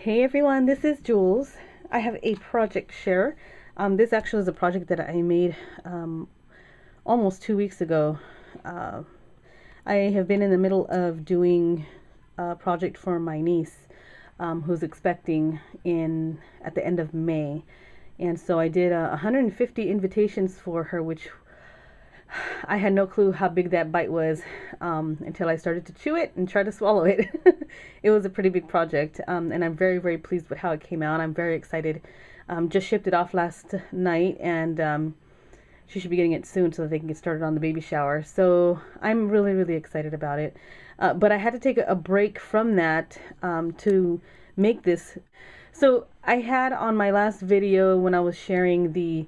Hey everyone, this is Jules. I have a project share. This actually is a project that I made almost 2 weeks ago. Uh, I have been in the middle of doing a project for my niece who's expecting in at the end of May. And so I did 150 invitations for her, which I had no clue how big that bite was until I started to chew it and try to swallow it. It was a pretty big project, and I'm very, very pleased with how it came out. I'm very excited. Just shipped it off last night, and she should be getting it soon so that they can get started on the baby shower. So I'm really, really excited about it. But I had to take a break from that to make this. So I had on my last video when I was sharing the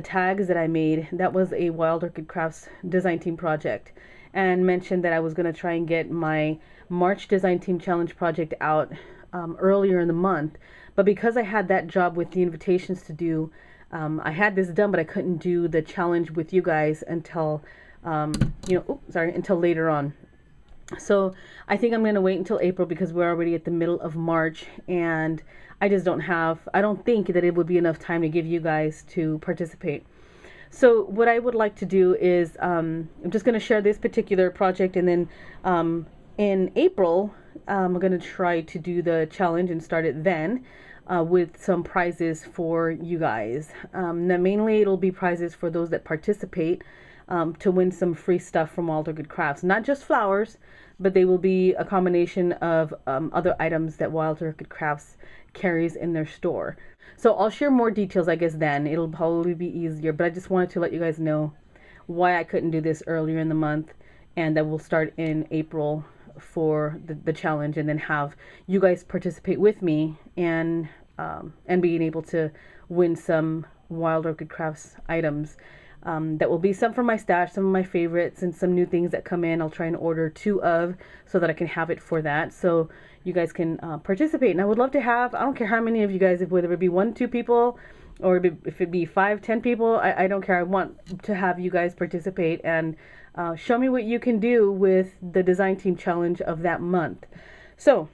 tags that I made, that was a Wild Orchid Crafts design team project, and mentioned that I was going to try and get my March design team challenge project out earlier in the month. But because I had that job with the invitations to do, I had this done, but I couldn't do the challenge with you guys until until later on. So I think I'm going to wait until April because we're already at the middle of March, and I don't think that it would be enough time to give you guys to participate. So what I would like to do is I'm just going to share this particular project, and then in April I'm going to try to do the challenge and start it then with some prizes for you guys. Now mainly it'll be prizes for those that participate to win some free stuff from Wild Orchid Crafts. Not just flowers, but they will be a combination of other items that Wild Orchid Crafts carries in their store. So I'll share more details, I guess, then. It'll probably be easier, but I just wanted to let you guys know why I couldn't do this earlier in the month, and that we'll start in April for the challenge, and then have you guys participate with me and being able to win some Wild Orchid Crafts items. That will be some from my stash, some of my favorites, and some new things that come in. I'll try and order 2 of so that I can have it for that, so you guys can participate. And I would love to have, I don't care how many of you guys, whether it be 1, 2 people, or if it be 5, 10 people, I don't care. I want to have you guys participate and show me what you can do with the design team challenge of that month. So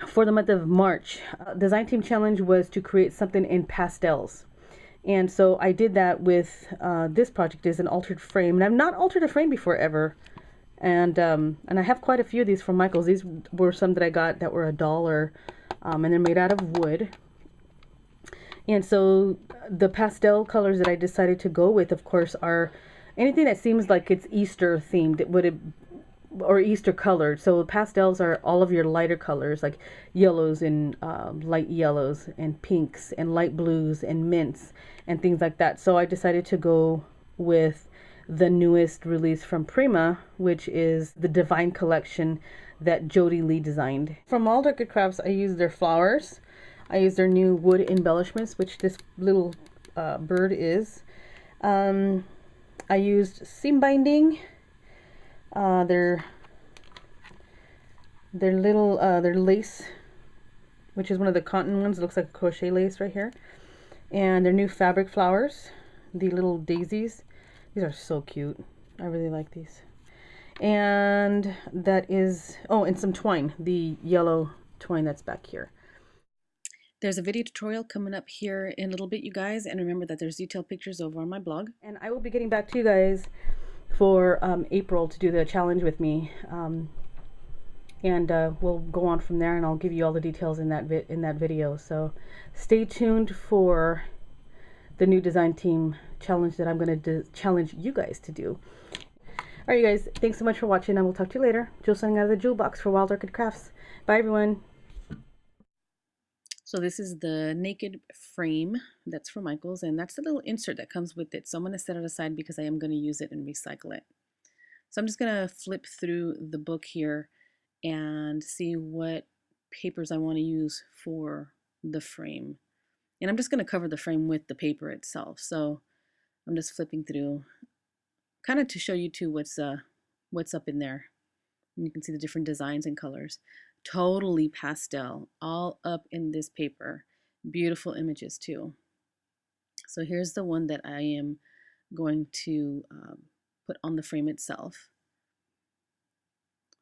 for the month of March, design team challenge was to create something in pastels. And so I did that with this project is an altered frame, and I've not altered a frame before ever. And I have quite a few of these from Michael's. These were some that I got that were $1, and they're made out of wood. And so the pastel colors that I decided to go with, of course, are anything that seems like it's Easter themed. Or Easter colored. So pastels are all of your lighter colors, like yellows and light yellows and pinks and light blues and mints and things like that. So I decided to go with the newest release from Prima, which is the Divine collection that Jody Lee designed. From Wild Orchid Crafts, I used their flowers. I used their new wood embellishments, which this little bird is. I used seam binding. Their lace, which is one of the cotton ones. It looks like a crochet lace right here. And their new fabric flowers, the little daisies. These are so cute. I really like these. And that is, oh, and some twine, the yellow twine that's back here. There's a video tutorial coming up here in a little bit, you guys. And remember that there's detailed pictures over on my blog. And I will be getting back to you guys for April to do the challenge with me, and we'll go on from there, and I'll give you all the details in that video. So stay tuned for the new design team challenge that I'm going to challenge you guys to do. All right, you guys, thanks so much for watching, and we'll talk to you later. Jules signing out of the Jewel Box for Wild Orchid Crafts. Bye, everyone. So this is the naked frame that's from Michael's, and that's the little insert that comes with it. So I'm going to set it aside because I am going to use it and recycle it. So I'm just going to flip through the book here and see what papers I want to use for the frame. And I'm just going to cover the frame with the paper itself. So I'm just flipping through kind of to show you too what's up in there. And you can see the different designs and colors. Totally pastel, all up in this paper. Beautiful images too. So here's the one that I am going to put on the frame itself.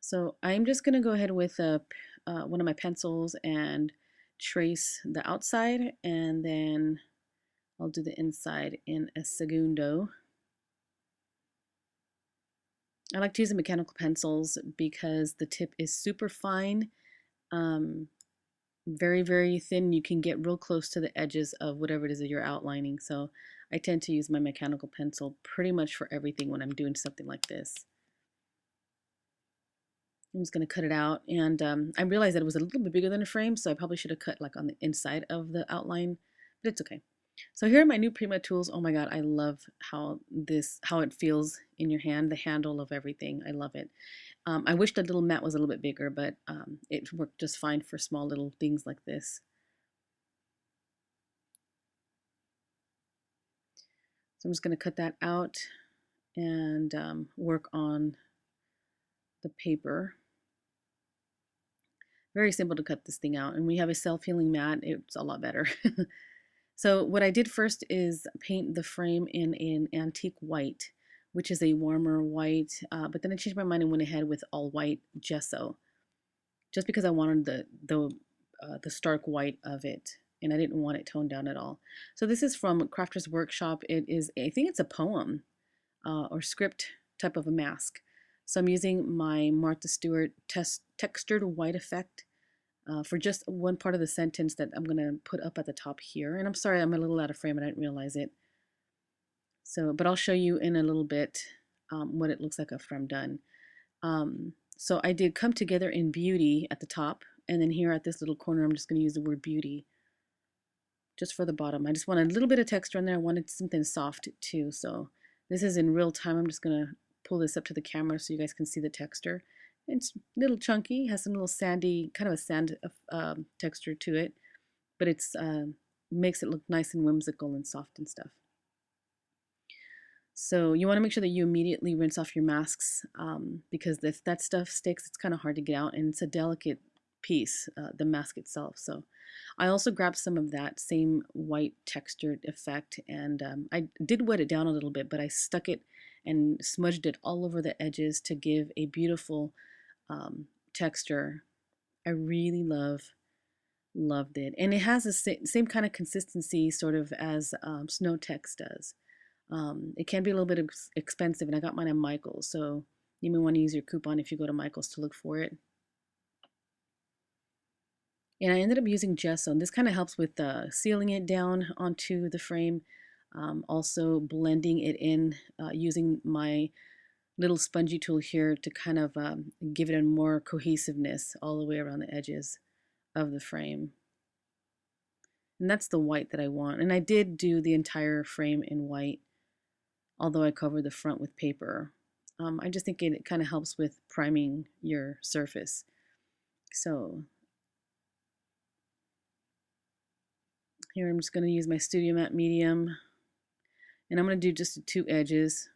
So I'm just going to go ahead with a one of my pencils and trace the outside, and then I'll do the inside in a segundo. I like to use the mechanical pencils because the tip is super fine, um, very, very thin. You can get real close to the edges of whatever it is that you're outlining. So I tend to use my mechanical pencil pretty much for everything when I'm doing something like this. I'm just going to cut it out, and I realized that it was a little bit bigger than a frame, so I probably should have cut like on the inside of the outline, but it's okay. So here are my new Prima tools. Oh my god, I love how it feels in your hand, the handle of everything. I love it. I wish the little mat was a little bit bigger, but it worked just fine for small little things like this. So I'm just going to cut that out and work on the paper. Very simple to cut this thing out, and we have a self-healing mat. It's a lot better. So what I did first is paint the frame in an antique white, which is a warmer white, but then I changed my mind and went ahead with all white gesso, just because I wanted the stark white of it, and I didn't want it toned down at all. So this is from Crafter's Workshop. It is, I think it's a poem or script type of a mask. So I'm using my Martha Stewart textured white effect for just one part of the sentence that I'm going to put up at the top here. And I'm sorry, I'm a little out of frame and I didn't realize it. So, but I'll show you in a little bit what it looks like after I'm done. So I did come together in beauty at the top, and then here at this little corner, I'm just going to use the word beauty just for the bottom. I just wanted a little bit of texture in there. I wanted something soft too. So this is in real time. I'm just going to pull this up to the camera so you guys can see the texture. It's a little chunky, has some little sandy, kind of a sand texture to it, but it's makes it look nice and whimsical and soft and stuff. So you want to make sure that you immediately rinse off your masks because if that stuff sticks, it's kind of hard to get out, and it's a delicate piece, the mask itself. So I also grabbed some of that same white textured effect, and I did wet it down a little bit, but I stuck it and smudged it all over the edges to give a beautiful texture. I really loved it, and it has the same kind of consistency sort of as Snow Tex does. It can be a little bit expensive, and I got mine at Michael's, so you may want to use your coupon if you go to Michael's to look for it. And I ended up using gesso, and this kind of helps with sealing it down onto the frame, also blending it in using my little spongy tool here to kind of give it a more cohesiveness all the way around the edges of the frame. And that's the white that I want. And I did do the entire frame in white, although I covered the front with paper. I just think it kind of helps with priming your surface. So here I'm just going to use my Studio Matte Medium, and I'm going to do just the two edges,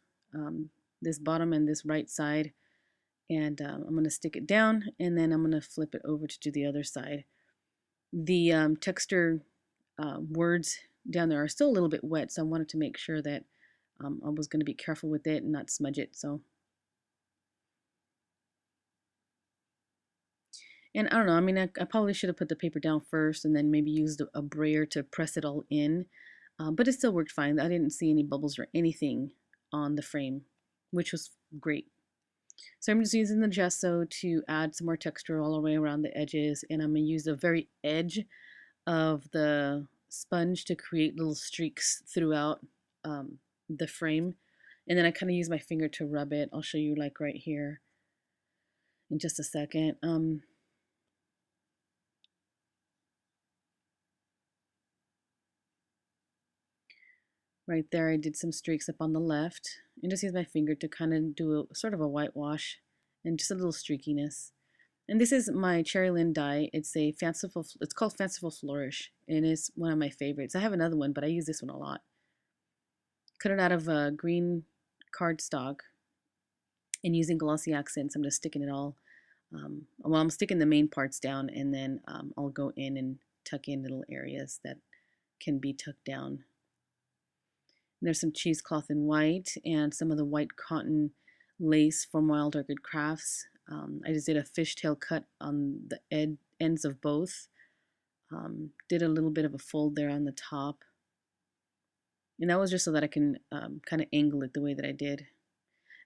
this bottom and this right side, and I'm going to stick it down, and then I'm going to flip it over to do the other side. The texture words down there are still a little bit wet, so I wanted to make sure that I was going to be careful with it and not smudge it. So, and I don't know, I mean, I probably should have put the paper down first and then maybe used a brayer to press it all in, but it still worked fine. I didn't see any bubbles or anything on the frame, which was great. So I'm just using the gesso to add some more texture all the way around the edges, and I'm going to use the very edge of the sponge to create little streaks throughout the frame. And then I kind of use my finger to rub it. I'll show you like right here in just a second. Right there, I did some streaks up on the left, and just use my finger to kind of do a sort of a whitewash and just a little streakiness. And this is my Cherry Lynn die. It's called Fanciful Flourish, and it's one of my favorites. I have another one, but I use this one a lot. Cut it out of green cardstock, and using glossy accents, I'm just sticking it all. Well, I'm sticking the main parts down, and then I'll go in and tuck in little areas that can be tucked down. And there's some cheesecloth in white and some of the white cotton lace from Wild Orchid Crafts. I just did a fishtail cut on the ends of both. Did a little bit of a fold there on the top. And that was just so that I can kind of angle it the way that I did.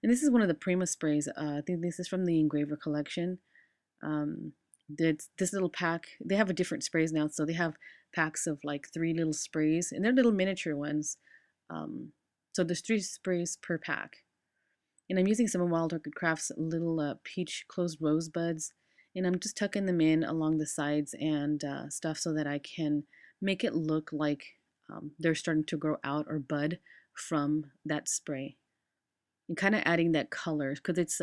And this is one of the Prima sprays. I think this is from the Engraver collection. This little pack, they have a different sprays now. So they have packs of like 3 little sprays, and they're little miniature ones. So there's 3 sprays per pack. And I'm using some of Wild Orchid Crafts little peach closed rosebuds. And I'm just tucking them in along the sides and stuff so that I can make it look like they're starting to grow out or bud from that spray. And kind of adding that color because it's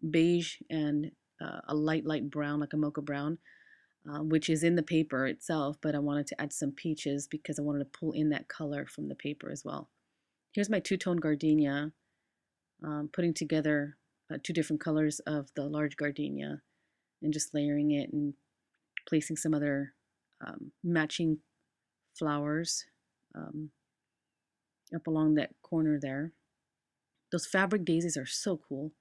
beige and a light brown, like a mocha brown, which is in the paper itself, but I wanted to add some peaches because I wanted to pull in that color from the paper as well. Here's my two-tone gardenia, putting together 2 different colors of the large gardenia and just layering it and placing some other matching flowers up along that corner there. Those fabric daisies are so cool.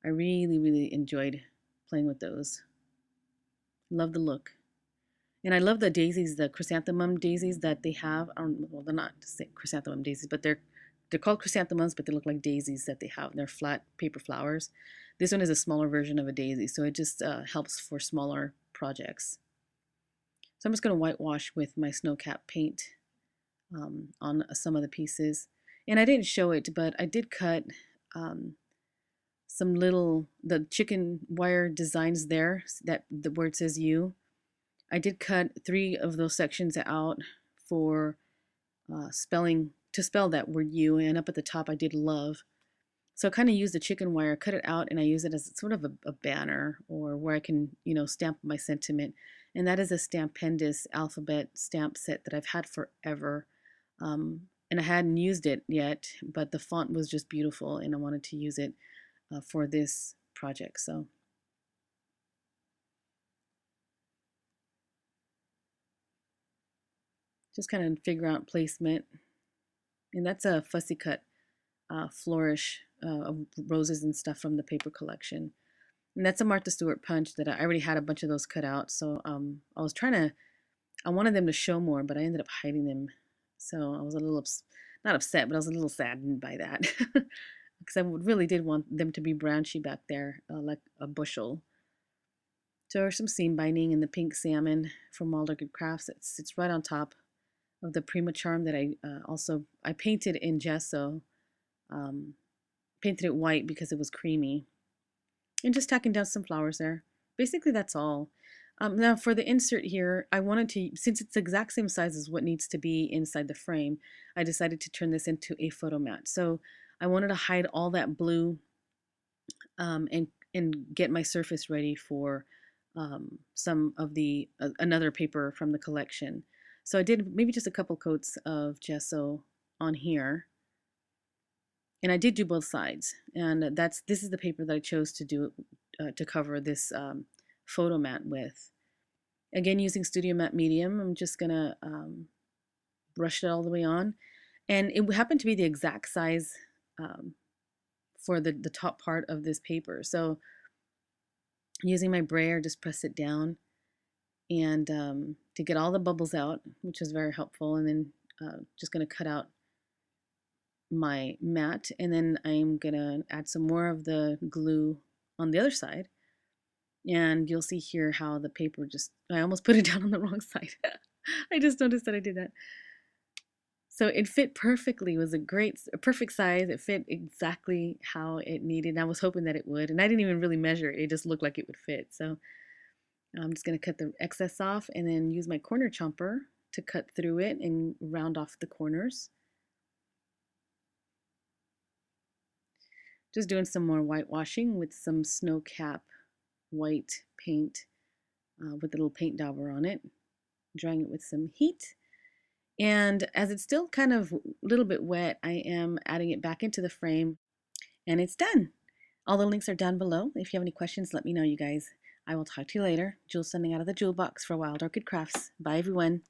I really enjoyed playing with those. Love the look. And I love the daisies, the chrysanthemum daisies that they have. Well, they're not chrysanthemum daisies, but they're called chrysanthemums, but they look like daisies that they have. They're flat paper flowers. This one is a smaller version of a daisy, so it just helps for smaller projects. So I'm just going to whitewash with my snow cap paint on some of the pieces. And I didn't show it, but I did cut some the chicken wire designs there, where it says you. I did cut 3 of those sections out for to spell that word you, and up at the top I did love. So I kind of used the chicken wire, cut it out, and I use it as sort of a banner, or where I can, stamp my sentiment. And that is a Stampendous alphabet stamp set that I've had forever. And I hadn't used it yet, but the font was just beautiful, and I wanted to use it for this project. So just kind of figure out placement. And that's a fussy cut flourish of roses and stuff from the paper collection. And that's a Martha Stewart punch that I already had a bunch of those cut out. So I wanted them to show more, but I ended up hiding them. So I was a little, not upset, but I was a little saddened by that. Because I really did want them to be brownchy back there, like a bushel. So there's some seam binding in the pink salmon from Wild Orchid Crafts. It's right on top of the Prima charm that I painted in gesso. Painted it white because it was creamy. And just tacking down some flowers there. Basically, that's all. Now for the insert here, I wanted to, since it's the exact same size as what needs to be inside the frame, I decided to turn this into a photo mat. So I wanted to hide all that blue and get my surface ready for some of the another paper from the collection. So I did maybe just a couple coats of gesso on here. And I did do both sides, and this is the paper that I chose to do to cover this photo mat with. Again, using Studio Matte Medium, I'm just gonna brush it all the way on, and it happened to be the exact size for the top part of this paper. So using my brayer, just press it down, and to get all the bubbles out, which was very helpful, and then just gonna cut out my mat, and then I'm gonna add some more of the glue on the other side, and you'll see here how the paper I almost put it down on the wrong side. I just noticed that I did that. So it fit perfectly. It was a perfect size. It fit exactly how it needed, and I was hoping that it would, and I didn't even really measure it. It just looked like it would fit. So I'm just gonna cut the excess off and then use my corner chomper to cut through it and round off the corners. Just doing some more whitewashing with some snow cap white paint with a little paint dauber on it, drying it with some heat. And as it's still kind of a little bit wet, I am adding it back into the frame, and it's done. All the links are down below. If you have any questions, let me know, you guys. I will talk to you later. Jules sending out of the Jewel box for Wild Orchid Crafts. Bye, everyone.